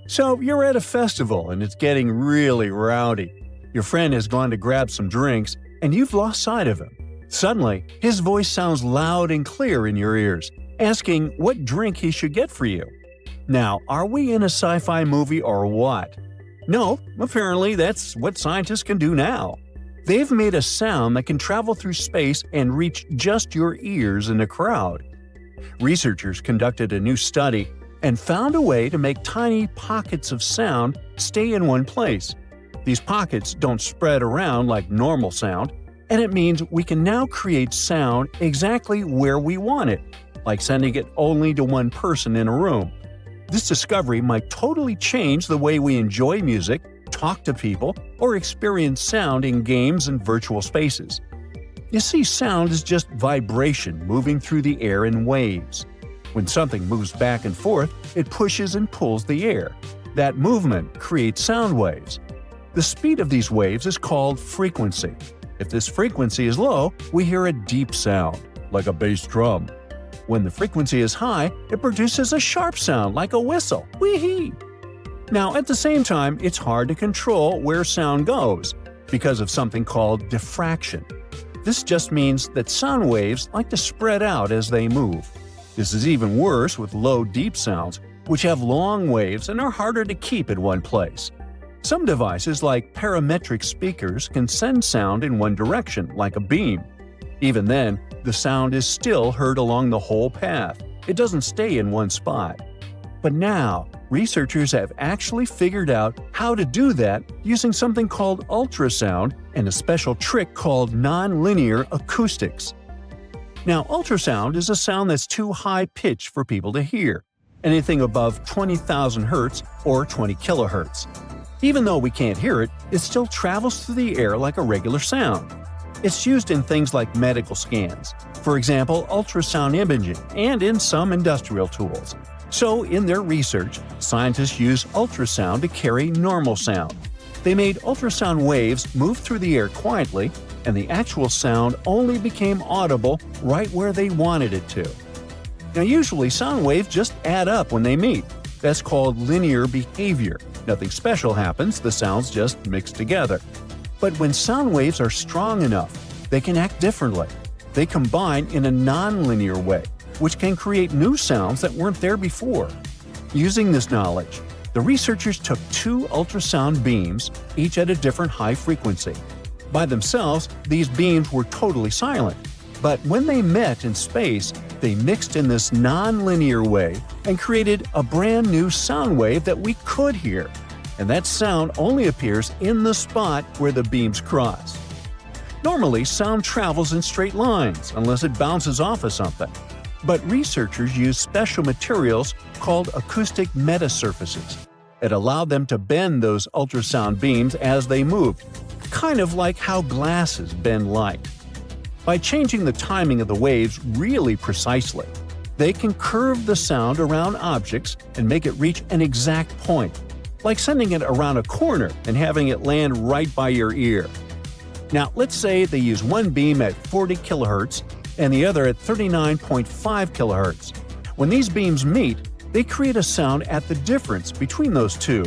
So you're at a festival and it's getting really rowdy. Your friend has gone to grab some drinks and you've lost sight of him. Suddenly, his voice sounds loud and clear in your ears, asking what drink he should get for you. Now, are we in a sci-fi movie or what? No, apparently that's what scientists can do now. They've made a sound that can travel through space and reach just your ears in a crowd. Researchers conducted a new study and found a way to make tiny pockets of sound stay in one place. These pockets don't spread around like normal sound, and it means we can now create sound exactly where we want it, like sending it only to one person in a room. This discovery might totally change the way we enjoy music, talk to people, or experience sound in games and virtual spaces. You see, sound is just vibration moving through the air in waves. When something moves back and forth, it pushes and pulls the air. That movement creates sound waves. The speed of these waves is called frequency. If this frequency is low, we hear a deep sound, like a bass drum. When the frequency is high, it produces a sharp sound like a whistle. Wee-hee! Now, at the same time, it's hard to control where sound goes because of something called diffraction. This just means that sound waves like to spread out as they move. This is even worse with low, deep sounds, which have long waves and are harder to keep in one place. Some devices like parametric speakers can send sound in one direction, like a beam. Even then, the sound is still heard along the whole path. It doesn't stay in one spot. But now, researchers have actually figured out how to do that using something called ultrasound and a special trick called nonlinear acoustics. Now, ultrasound is a sound that's too high-pitched for people to hear, anything above 20,000 Hz or 20 kHz. Even though we can't hear it, it still travels through the air like a regular sound. It's used in things like medical scans, for example ultrasound imaging, and in some industrial tools. So, in their research, scientists used ultrasound to carry normal sound. They made ultrasound waves move through the air quietly, and the actual sound only became audible right where they wanted it to. Now, usually sound waves just add up when they meet. That's called linear behavior. Nothing special happens, the sounds just mix together. But when sound waves are strong enough, they can act differently. They combine in a nonlinear way, which can create new sounds that weren't there before. Using this knowledge, the researchers took two ultrasound beams, each at a different high frequency. By themselves, these beams were totally silent. But when they met in space, they mixed in this non-linear way and created a brand new sound wave that we could hear. And that sound only appears in the spot where the beams cross. Normally, sound travels in straight lines unless it bounces off of something. But researchers used special materials called acoustic metasurfaces. It allowed them to bend those ultrasound beams as they moved, kind of like how glasses bend light. By changing the timing of the waves really precisely, they can curve the sound around objects and make it reach an exact point, like sending it around a corner and having it land right by your ear. Now, let's say they use one beam at 40 kHz and the other at 39.5 kHz. When these beams meet, they create a sound at the difference between those two,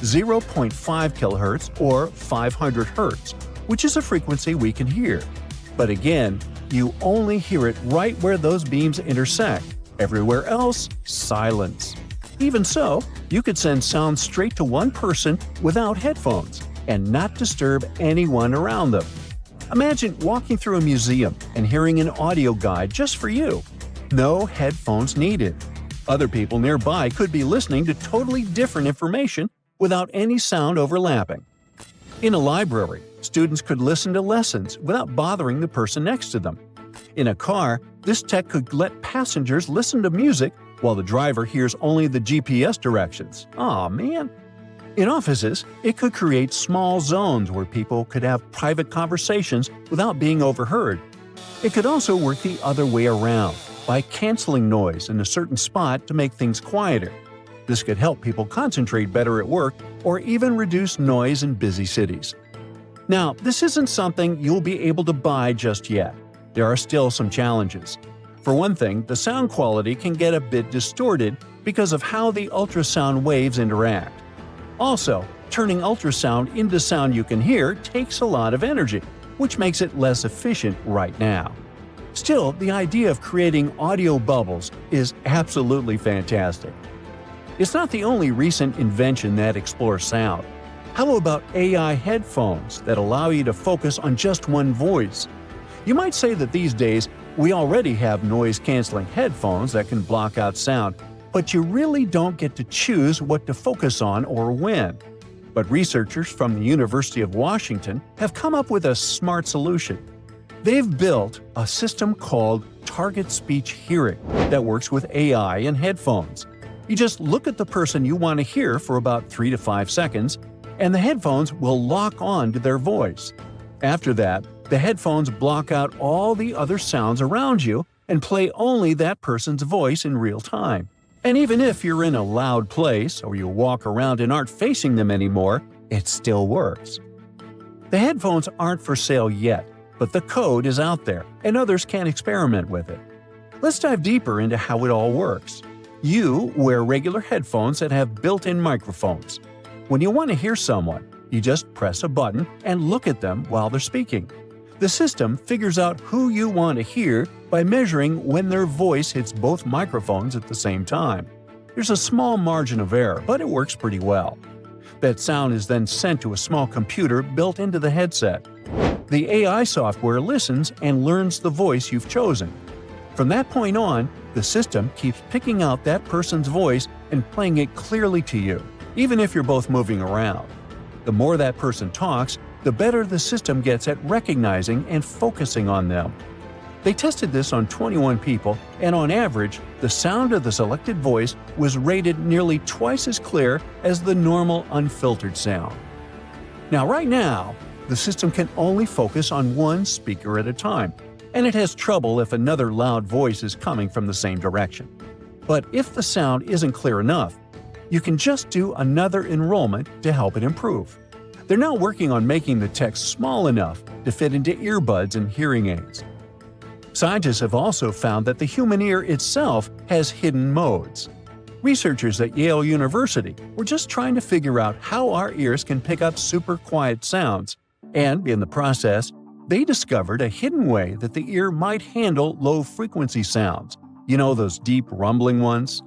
0.5 kHz or 500 Hz, which is a frequency we can hear. But again, you only hear it right where those beams intersect. Everywhere else, silence. Even so, you could send sound straight to one person without headphones and not disturb anyone around them. Imagine walking through a museum and hearing an audio guide just for you. No headphones needed. Other people nearby could be listening to totally different information without any sound overlapping. In a library, students could listen to lessons without bothering the person next to them. In a car, this tech could let passengers listen to music while the driver hears only the GPS directions. Aw, man! In offices, it could create small zones where people could have private conversations without being overheard. It could also work the other way around, by canceling noise in a certain spot to make things quieter. This could help people concentrate better at work or even reduce noise in busy cities. Now, this isn't something you'll be able to buy just yet. There are still some challenges. For one thing, the sound quality can get a bit distorted because of how the ultrasound waves interact. Also, turning ultrasound into sound you can hear takes a lot of energy, which makes it less efficient right now. Still, the idea of creating audio bubbles is absolutely fantastic. It's not the only recent invention that explores sound. How about AI headphones that allow you to focus on just one voice? You might say that these days we already have noise-canceling headphones that can block out sound, but you really don't get to choose what to focus on or when. But researchers from the University of Washington have come up with a smart solution. They've built a system called Target Speech Hearing that works with AI and headphones. You just look at the person you want to hear for about 3 to 5 seconds, and the headphones will lock on to their voice. After that, the headphones block out all the other sounds around you and play only that person's voice in real time. And even if you're in a loud place or you walk around and aren't facing them anymore, it still works. The headphones aren't for sale yet, but the code is out there and others can experiment with it. Let's dive deeper into how it all works. You wear regular headphones that have built-in microphones. When you want to hear someone, you just press a button and look at them while they're speaking. The system figures out who you want to hear by measuring when their voice hits both microphones at the same time. There's a small margin of error, but it works pretty well. That sound is then sent to a small computer built into the headset. The AI software listens and learns the voice you've chosen. From that point on, the system keeps picking out that person's voice and playing it clearly to you, even if you're both moving around. The more that person talks, the better the system gets at recognizing and focusing on them. They tested this on 21 people, and on average, the sound of the selected voice was rated nearly twice as clear as the normal unfiltered sound. Now, right now, the system can only focus on one speaker at a time, and it has trouble if another loud voice is coming from the same direction. But if the sound isn't clear enough, you can just do another enrollment to help it improve. They're now working on making the text small enough to fit into earbuds and hearing aids. Scientists have also found that the human ear itself has hidden modes. Researchers at Yale University were just trying to figure out how our ears can pick up super quiet sounds, and in the process, they discovered a hidden way that the ear might handle low-frequency sounds. You know, those deep rumbling ones?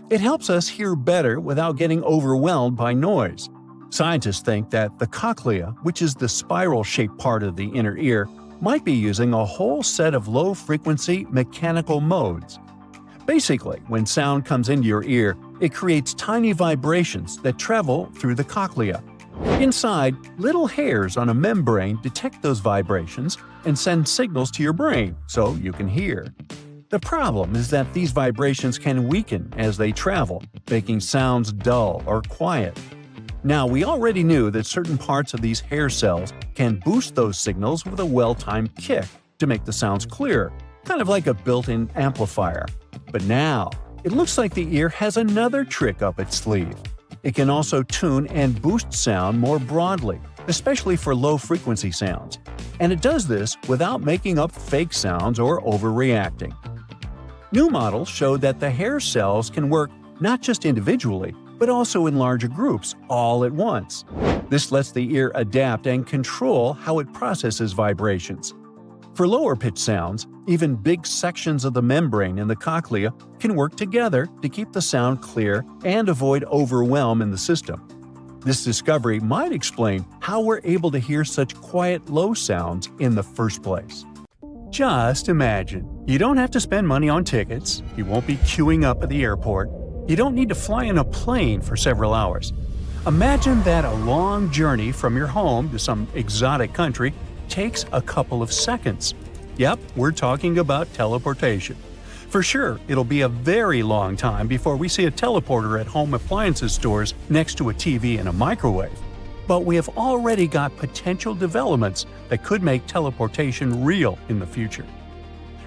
It helps us hear better without getting overwhelmed by noise. Scientists think that the cochlea, which is the spiral-shaped part of the inner ear, might be using a whole set of low-frequency mechanical modes. Basically, when sound comes into your ear, it creates tiny vibrations that travel through the cochlea. Inside, little hairs on a membrane detect those vibrations and send signals to your brain so you can hear. The problem is that these vibrations can weaken as they travel, making sounds dull or quiet. Now, we already knew that certain parts of these hair cells can boost those signals with a well-timed kick to make the sounds clearer, kind of like a built-in amplifier. But now, it looks like the ear has another trick up its sleeve. It can also tune and boost sound more broadly, especially for low-frequency sounds. And it does this without making up fake sounds or overreacting. New models showed that the hair cells can work not just individually, but also in larger groups all at once. This lets the ear adapt and control how it processes vibrations. For lower-pitched sounds, even big sections of the membrane in the cochlea can work together to keep the sound clear and avoid overwhelm in the system. This discovery might explain how we're able to hear such quiet, low sounds in the first place. Just imagine, you don't have to spend money on tickets, you won't be queuing up at the airport, you don't need to fly in a plane for several hours. Imagine that a long journey from your home to some exotic country takes a couple of seconds. Yep, we're talking about teleportation. For sure, it'll be a very long time before we see a teleporter at home appliances stores next to a TV and a microwave. But we have already got potential developments that could make teleportation real in the future.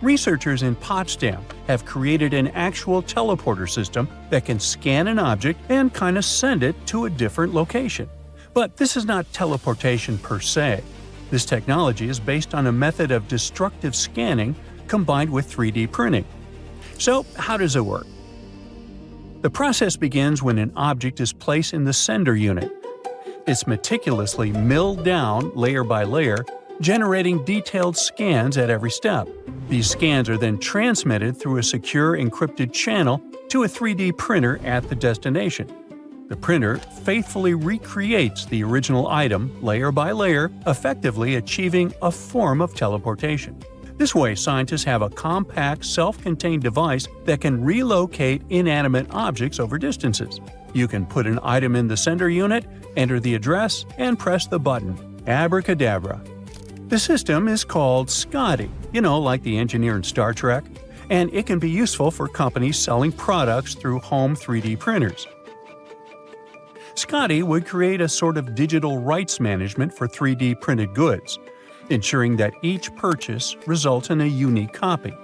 Researchers in Potsdam have created an actual teleporter system that can scan an object and kind of send it to a different location. But this is not teleportation per se. This technology is based on a method of destructive scanning combined with 3D printing. So, how does it work? The process begins when an object is placed in the sender unit. It's meticulously milled down layer by layer, generating detailed scans at every step. These scans are then transmitted through a secure encrypted channel to a 3D printer at the destination. The printer faithfully recreates the original item layer by layer, effectively achieving a form of teleportation. This way, scientists have a compact, self-contained device that can relocate inanimate objects over distances. You can put an item in the sender unit, enter the address, and press the button. Abracadabra. The system is called Scotty, like the engineer in Star Trek, and it can be useful for companies selling products through home 3D printers. Scotty would create a sort of digital rights management for 3D printed goods, ensuring that each purchase results in a unique copy.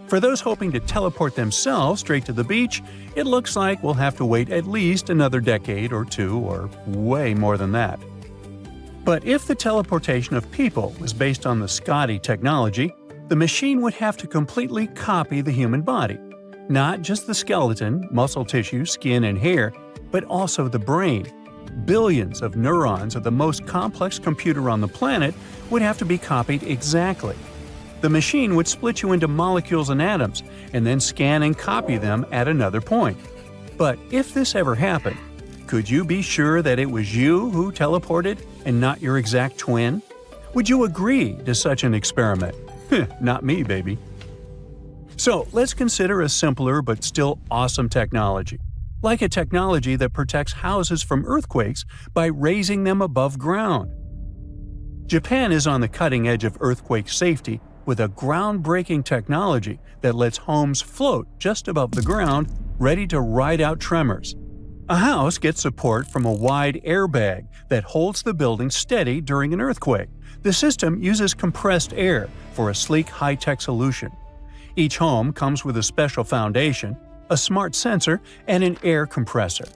For those hoping to teleport themselves straight to the beach, it looks like we'll have to wait at least another decade or two, or way more than that. But if the teleportation of people was based on the Scotty technology, the machine would have to completely copy the human body. Not just the skeleton, muscle tissue, skin, and hair, but also the brain. Billions of neurons of the most complex computer on the planet would have to be copied exactly. The machine would split you into molecules and atoms, and then scan and copy them at another point. But if this ever happened, could you be sure that it was you who teleported and not your exact twin? Would you agree to such an experiment? Not me, baby. So let's consider a simpler but still awesome technology. Like a technology that protects houses from earthquakes by raising them above ground. Japan is on the cutting edge of earthquake safety with a groundbreaking technology that lets homes float just above the ground, ready to ride out tremors. A house gets support from a wide airbag that holds the building steady during an earthquake. The system uses compressed air for a sleek, high-tech solution. Each home comes with a special foundation, a smart sensor, and an air compressor.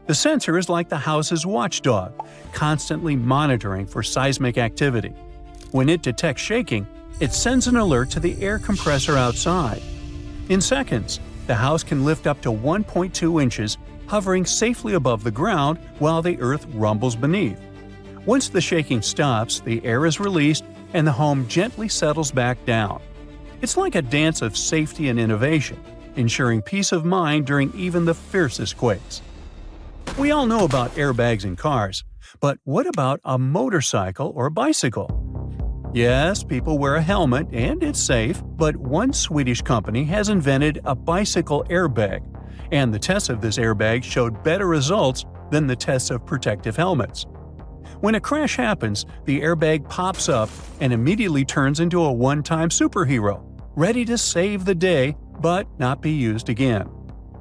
The sensor is like the house's watchdog, constantly monitoring for seismic activity. When it detects shaking, it sends an alert to the air compressor outside. In seconds, the house can lift up to 1.2 inches, hovering safely above the ground while the earth rumbles beneath. Once the shaking stops, the air is released and the home gently settles back down. It's like a dance of safety and innovation, ensuring peace of mind during even the fiercest quakes. We all know about airbags in cars, but what about a motorcycle or a bicycle? Yes, people wear a helmet and it's safe, but one Swedish company has invented a bicycle airbag, and the tests of this airbag showed better results than the tests of protective helmets. When a crash happens, the airbag pops up and immediately turns into a one-time superhero, ready to save the day but not be used again.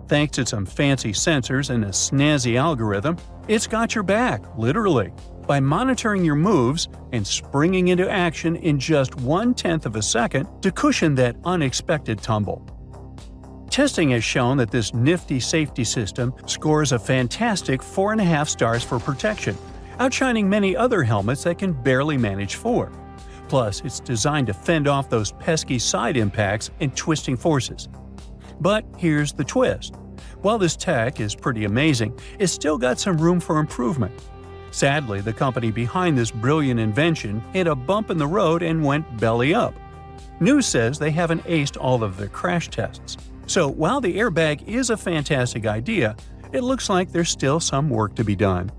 Thanks to some fancy sensors and a snazzy algorithm, it's got your back, literally, by monitoring your moves and springing into action in just 1/10 of a second to cushion that unexpected tumble. Testing has shown that this nifty safety system scores a fantastic 4.5 stars for protection, outshining many other helmets that can barely manage 4. Plus, it's designed to fend off those pesky side impacts and twisting forces. But here's the twist. While this tech is pretty amazing, it's still got some room for improvement. Sadly, the company behind this brilliant invention hit a bump in the road and went belly up. News says they haven't aced all of their crash tests. So while the airbag is a fantastic idea, it looks like there's still some work to be done.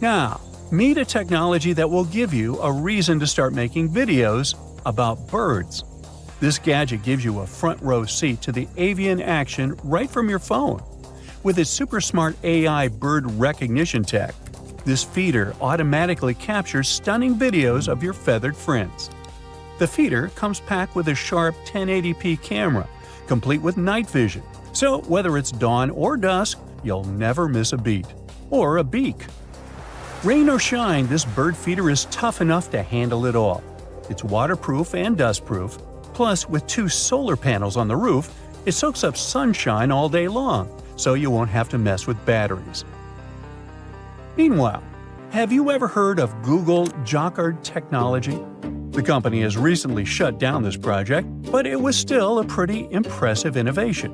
Now, meet a technology that will give you a reason to start making videos about birds. This gadget gives you a front-row seat to the avian action right from your phone. With its super smart AI bird recognition tech, this feeder automatically captures stunning videos of your feathered friends. The feeder comes packed with a sharp 1080p camera, complete with night vision, so whether it's dawn or dusk, you'll never miss a beat. Or a beak. Rain or shine, this bird feeder is tough enough to handle it all. It's waterproof and dustproof, plus with 2 solar panels on the roof, it soaks up sunshine all day long, so you won't have to mess with batteries. Meanwhile, have you ever heard of Google Jocard technology? The company has recently shut down this project, but it was still a pretty impressive innovation.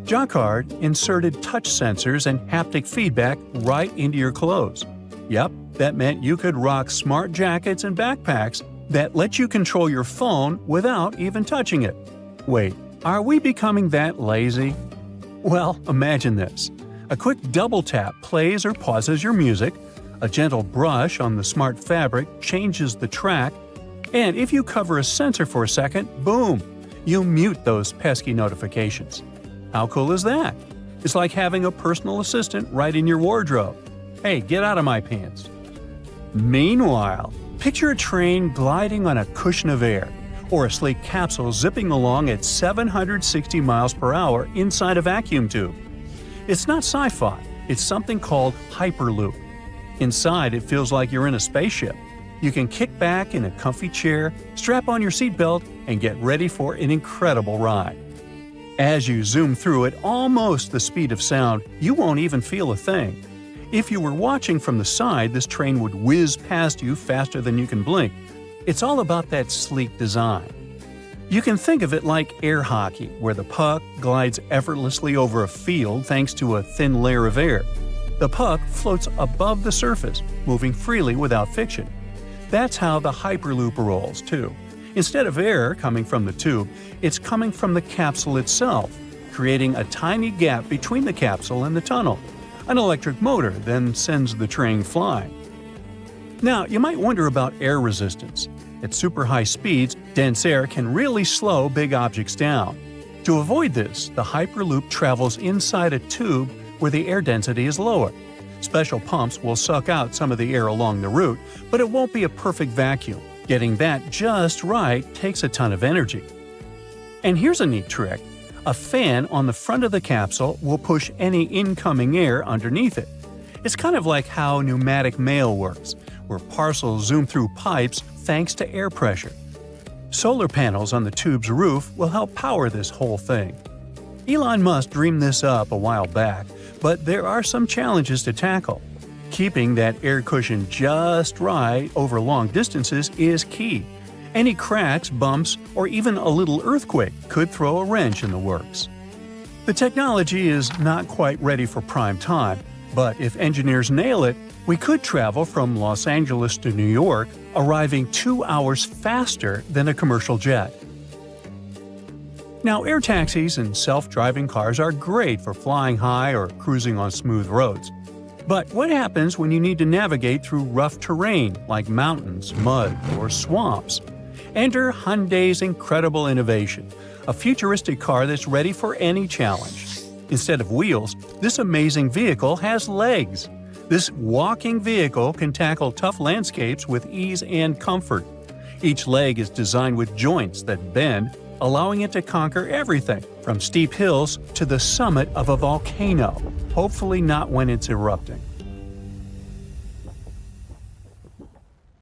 Jacquard inserted touch sensors and haptic feedback right into your clothes. Yep, that meant you could rock smart jackets and backpacks that let you control your phone without even touching it. Wait, are we becoming that lazy? Well, imagine this. A quick double tap plays or pauses your music, a gentle brush on the smart fabric changes the track, and if you cover a sensor for a second, boom, you mute those pesky notifications. How cool is that? It's like having a personal assistant right in your wardrobe. Hey, get out of my pants. Meanwhile, picture a train gliding on a cushion of air, or a sleek capsule zipping along at 760 miles per hour inside a vacuum tube. It's not sci-fi, it's something called Hyperloop. Inside, it feels like you're in a spaceship. You can kick back in a comfy chair, strap on your seatbelt, and get ready for an incredible ride. As you zoom through at almost the speed of sound, you won't even feel a thing. If you were watching from the side, this train would whiz past you faster than you can blink. It's all about that sleek design. You can think of it like air hockey, where the puck glides effortlessly over a field thanks to a thin layer of air. The puck floats above the surface, moving freely without friction. That's how the Hyperloop rolls, too. Instead of air coming from the tube, it's coming from the capsule itself, creating a tiny gap between the capsule and the tunnel. An electric motor then sends the train flying. Now, you might wonder about air resistance. At super high speeds, dense air can really slow big objects down. To avoid this, the Hyperloop travels inside a tube where the air density is lower. Special pumps will suck out some of the air along the route, but it won't be a perfect vacuum. Getting that just right takes a ton of energy. And here's a neat trick. A fan on the front of the capsule will push any incoming air underneath it. It's kind of like how pneumatic mail works, where parcels zoom through pipes thanks to air pressure. Solar panels on the tube's roof will help power this whole thing. Elon Musk dreamed this up a while back, but there are some challenges to tackle. Keeping that air cushion just right over long distances is key. Any cracks, bumps, or even a little earthquake could throw a wrench in the works. The technology is not quite ready for prime time, but if engineers nail it, we could travel from Los Angeles to New York, arriving 2 hours faster than a commercial jet. Now, air taxis and self-driving cars are great for flying high or cruising on smooth roads. But what happens when you need to navigate through rough terrain like mountains, mud, or swamps? Enter Hyundai's incredible innovation, a futuristic car that's ready for any challenge. Instead of wheels, this amazing vehicle has legs. This walking vehicle can tackle tough landscapes with ease and comfort. Each leg is designed with joints that bend, allowing it to conquer everything, from steep hills to the summit of a volcano, hopefully not when it's erupting.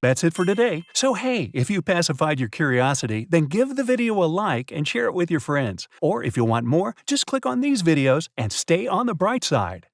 That's it for today. So hey, if you pacified your curiosity, then give the video a like and share it with your friends. Or if you want more, just click on these videos and stay on the bright side.